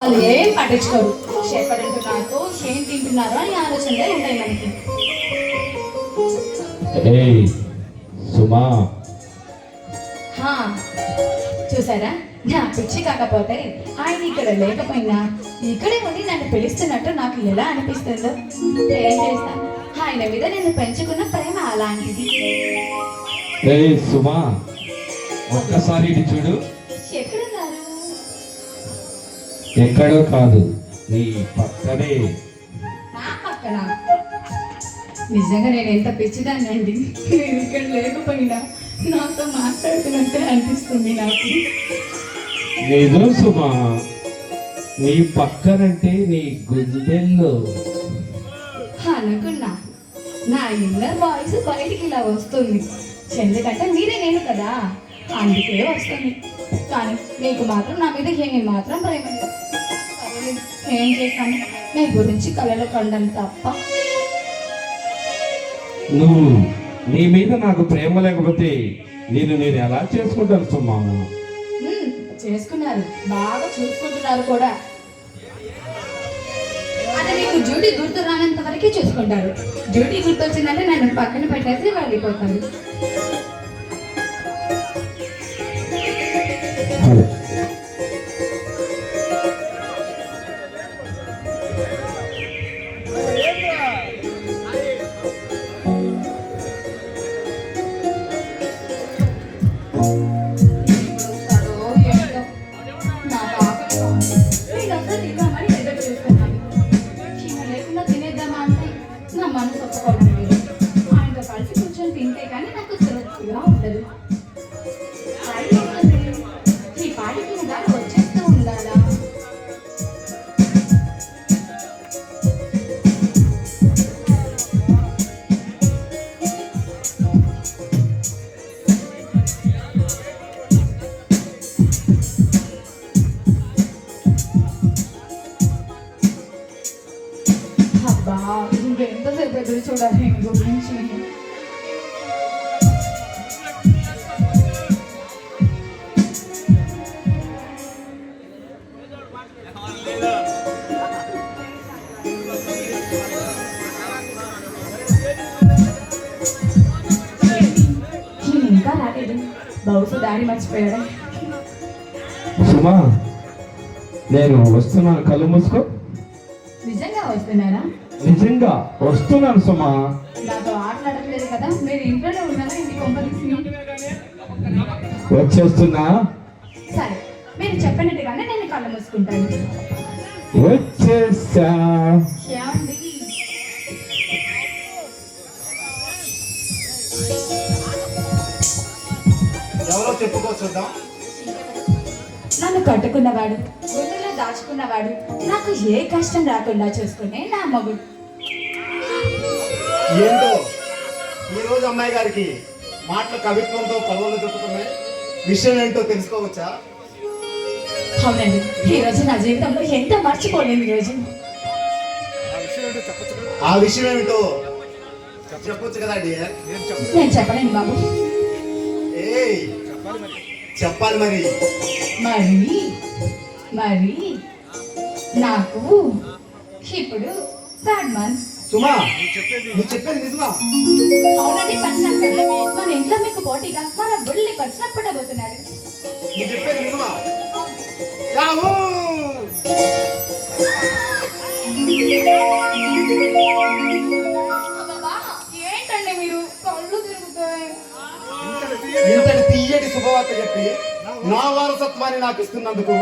వాళ్ళు ఏం పట్టించుకోరు. ఎక్కడ ఉంటున్నారో ఏం తింటున్నారో అని ఆలోచనలే ఉంటాయి మనకి. చూసారా, నా పిచ్చి కాకపోతే ఆయన ఇక్కడ లేకపోయినా ఇక్కడే ఉండి నన్ను పిలుస్తున్నట్టు నాకు ఎలా అనిపిస్తుందో. ఏం చేస్తాను, ఆయన మీద నేను పెంచుకున్న ప్రేమ అలాంటిది. సుమా, ఒక్కసారి ఇది చూడు. ఎక్కడున్నారు? ఎక్కడో కాదు, నీ పక్కనే. నా పక్కన? నిజంగా నేను ఎంత పిచ్చిదానండి. నేను ఇక్కడ లేకపోయినా నాతో మాట్లాడుతున్నట్టే అనిపిస్తుంది నాకు. నిజం సుమా, నీ పక్కనంటే నీ గుండెల్లో. అనుకున్నా, నా ఇన్నర్ వాయిస్ బయటికి ఇలా వస్తుంది. ఎందుకంటే మీరే నేను కదా, అందుకే వస్తుంది. కానీ మీకు మాత్రం నా మీద ఏమాత్రం ప్రేమ లేదు. ఏం చేస్తాను, మీ గురించి కళలు కండం తప్ప. నువ్వు నీ మీద నాకు ప్రేమ లేకపోతే నేను ఎలా చేసుకుంటాను సుమా? చేసుకున్నారు, బాగా చూసుకుంటున్నారు కూడా. అది మీకు డ్యూటీ గుర్తు రానంత వరకే చూసుకుంటారు. డ్యూటీ గుర్తు వచ్చిందంటే నన్ను పక్కన పెట్టేసి వెళ్ళిపోతాను. ఇంకెంతసేపు ఎదురు చూడాలి గురించి. ఇంకా రాలేదు, బహుశా దారి మర్చిపోయాడా. సుమా, నేను వస్తున్నాను, కళ్ళు మూసుకో. నిజంగా వస్తున్నారా? నిజంగా వస్తున్నాను సుమా. నాతో ఆటలాడట్లేదు కదా, మీరు ఇంట్లోనే ఉన్నారా? ఇంటి కొంపదీసి వచ్చేస్తున్నా. సరే, మీరు చెప్పినట్టుగానే నేను కళ్ళు మూసుకుంటాను. వచ్చేసా. ఎవరో చెప్పుకోవచ్చుద్దాం. నన్ను కట్టుకున్నవాడు, గుండెలో దాచుకున్నవాడు, నాకు ఏ కష్టం రాకుండా చూసుకునే నా మగుడు. ఏంటో ఈరోజు అమ్మాయి గారికి మాటల కవిత్వంతో పదవులు దొరుకుతున్నాయి. విషయం ఏంటో తెలుసుకోవచ్చా? అవునండి, ఈ రోజు నా జీవితంలో ఎంతో మర్చిపోలేదు. రోజు ఆ విషయం ఏమిటో చెప్పొచ్చు కదా. నేను చెప్పలేను బాబు. చెప్పాలి మరి. మరి మరి నాకు ఇప్పుడు థర్డ్ మంత్. సుమా, నువ్వు చెప్పేది నిజమా? అవునండి, మన ఇంట్లో మీకు పోటీగా మన బుల్లి పర్సన పుట్టబోతున్నాడు. నువ్వు చెప్పేది నిజమా? ఏంటండి మీరు, కళ్ళు తిరుగుతాయి. ఇంతటి తీయటి శుభవార్త చెప్పి నా వారసత్వాన్ని నాకు ఇస్తున్నందుకు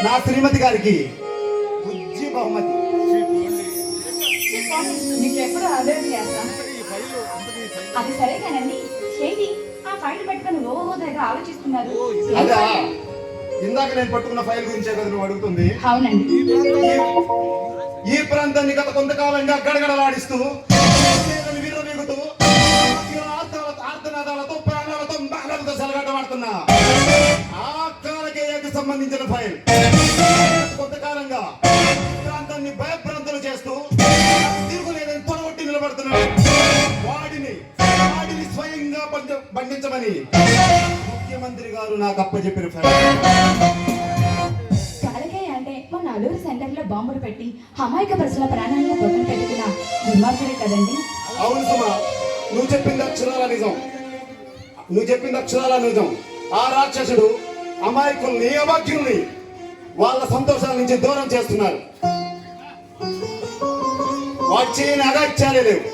నా శ్రీమతి గారికి బుజ్జి బహుమతి. మీకెప్పుడు అదే అది సరే కానండి, ఏంటి ఆ ఫైల్ పట్టుకొని ఓహో దగ్గర ఆలోచిస్తున్నారు? అదా, ఇందాక నేను పట్టుకున్న ఫైల్ గురించే కదా నువ్వు అడుగుతుంది? అవునండి. ఈ ప్రాంతాన్ని గత కొంతకాలంగా గడగడలాడిస్తూ విర్రవీగుతూ ఆర్తనాదాలతో ప్రాణాలతో బాలలతో సెలగడ్డమాడుతున్నా ఆ కాలకేయకు సంబంధించిన ఫైల్ కొంతకాలంగా ప్రాంతాన్ని భయభ్రాంతులు చేస్తూ తిరుగులేదని తొడగొట్టి నిలబడుతున్నాడు. వాడిని స్వయంగా బంధించమని ముఖ్యమంత్రి గారు నాకు అప్పచెప్పిన ఫైల్. కాలకేయ అంటే మొన్న నెల్లూరు సెంటర్లో బాంబులు పెట్టి అమాయక ప్రజల ప్రాణాలను పొట్టలు పెట్టుకున్న దుర్మార్గుడే కదండి. అవును సుమా, నువ్వు చెప్పింది అక్షరాల నిజం. నువ్వు చెప్పింది అక్షరాల నిజం. ఆ రాక్షసుడు అమాయకుల్ని అభాగ్యుల్ని వాళ్ళ సంతోషాల నుంచి దూరం చేస్తున్నారు. వాడు చేయని అగాత్యాలే లేవు.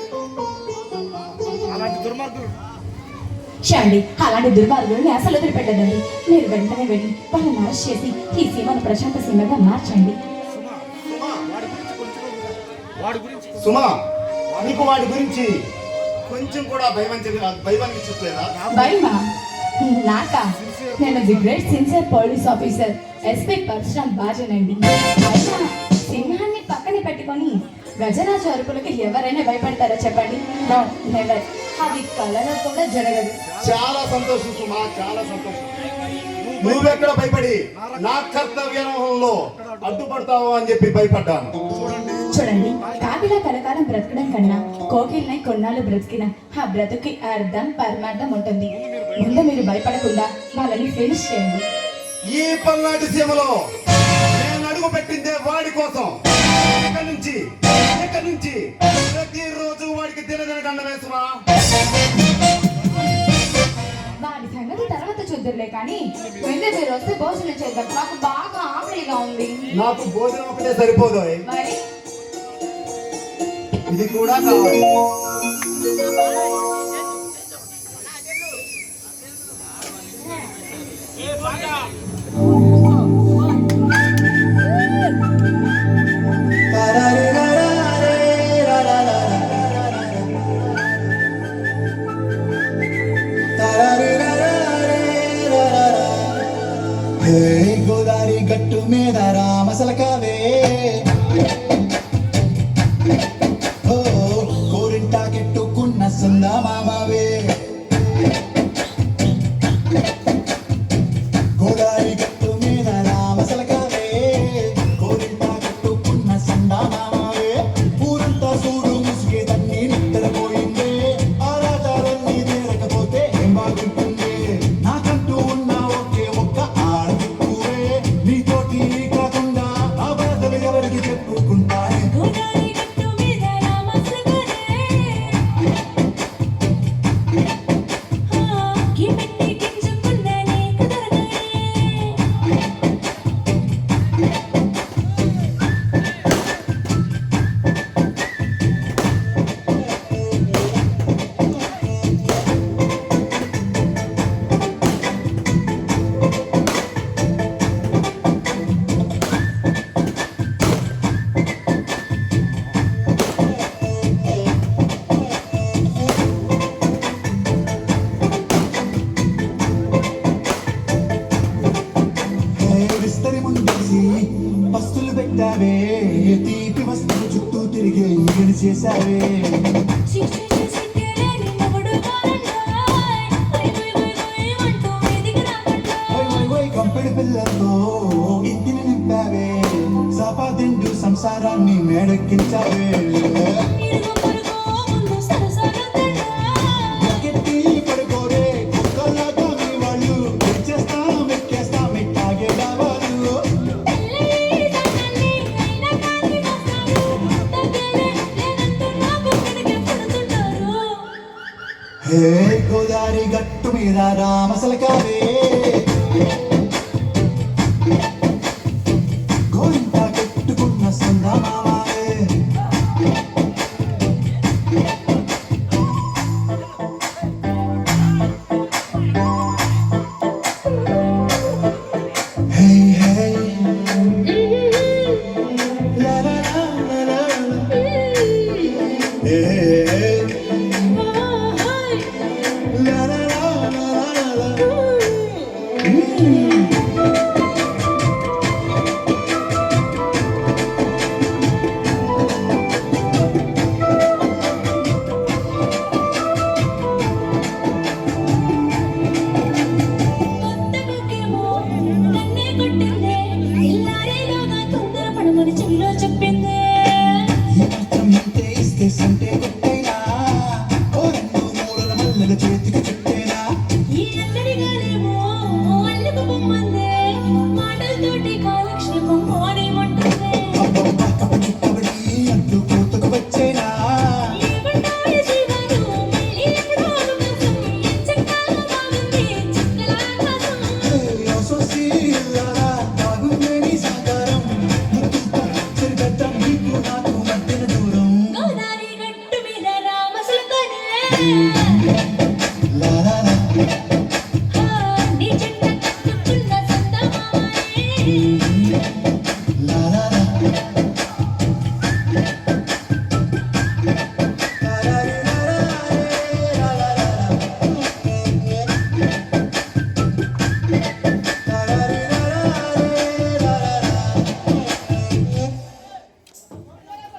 షండి, అలాంటి దుర్మార్గుల్ని అసలు వదిలిపెట్టదండి. మీరు వెంటనే వెళ్ళి వాళ్ళని అరెస్ట్ చేసి ఈ సీమను ప్రశాంత సీమగా మార్చండి. సుమా, నీకు వాడి గురించి కొంచెం కూడా భయమనిపించట్లేదా? భయమా? నాకా? నేను the great sincere police officer SP Parashuram బాజనండి. అయినా సింహాన్ని పక్కన పెట్టుకొని గజరాజు అరుపులకి ఎవరైనా భయపడతారా చెప్పండి? No, never. అది కళలో కూడా జరగదు. చాలా సంతోషం సుమా, చాలా సంతోషం. నువ్వెక్కడ భయపడి నా కర్తవ్యంలో అడ్డుపడతావు అని చెప్పి భయపడ్డాను. చూడండి, కాకిలా కలకాలం బ్రతకడం కన్నా కోకిల్ని కొన్నాళ్ళు బ్రతికిన ఆ బ్రతుకి అర్థం పరమార్థం ఉంటుంది. ముందు మీరు భయపడకుండా వాళ్ళని ఫినిష్ చేయండి. ఈ పల్నాటి సీమలో నేను అడుగు పెట్టిందే వాడి కోసం. ఇక్కడి నుంచి ప్రతిరోజు వాడికి దినదిన వేసుమా. వాడి సంగతి తర్వాత చూద్దరులే, కానీ వెళ్ళి మీరు వస్తే భోజనం చేద్దాం. నాకు బాగా ఆకలిగా ఉంది. నాకు భోజనం ఒకటే సరిపోదు, మరి ఇది కూడా కావాలి. గోదావరి గట్టు మీద రామసలకావే, కోరింటాకెట్టుకున్న సుందా మామవే. గోదావరి గట్టు మీద రామసలకావే, కోరింటాకెట్టుకున్న సుందా మామవే. ఊరంతా చూడు ముసుగే తన్ని నిద్రపోయిందే, ఆరాటాలన్నీ తీరకపోతే ఏం బాగుంటుంది. నాకంటూ ఉన్న ఒకే ఒక్క ఆడదిక్కువే, నీతోటి కాకుండా ఆ బాధలు ఎవరికి చెప్పుకుంటానే. విస్తరి ముందేసి పస్తులు పెట్టావే, తీపి వస్తువు చుట్టూ తిరిగి ఈగని చేశావే. కంపెడి పిల్లలతో ఇంటిని నింపావే, సపాదిండు సంసారాన్ని మేడెక్కించావే. ఎక్కెత్తి పడుకోరే కుక్కల్లాగా మీ వాళ్ళు, ఎక్కేస్తాం ఎక్కేస్తాం ఇట్టాగే కావాలి. హే గోదావరి గట్టు మీద రామసలకావే, గోరింటా పెట్టుకున్న సుందా మామవే. హే హే లా లా లా లా లా. హే la la la la la la. చెప్పిందే మాత్రం ఇంతే ఇస్తే సంటే కొట్టేనా, ఓ రెండు మూడుల మల్లెల చేతికి చుట్టేనా. ఈ అందరిగానేమో అల్లుకు బొమ్మందే, మాటలతోటి కాలక్షేపం పోనేమంటుందే. సొసీలా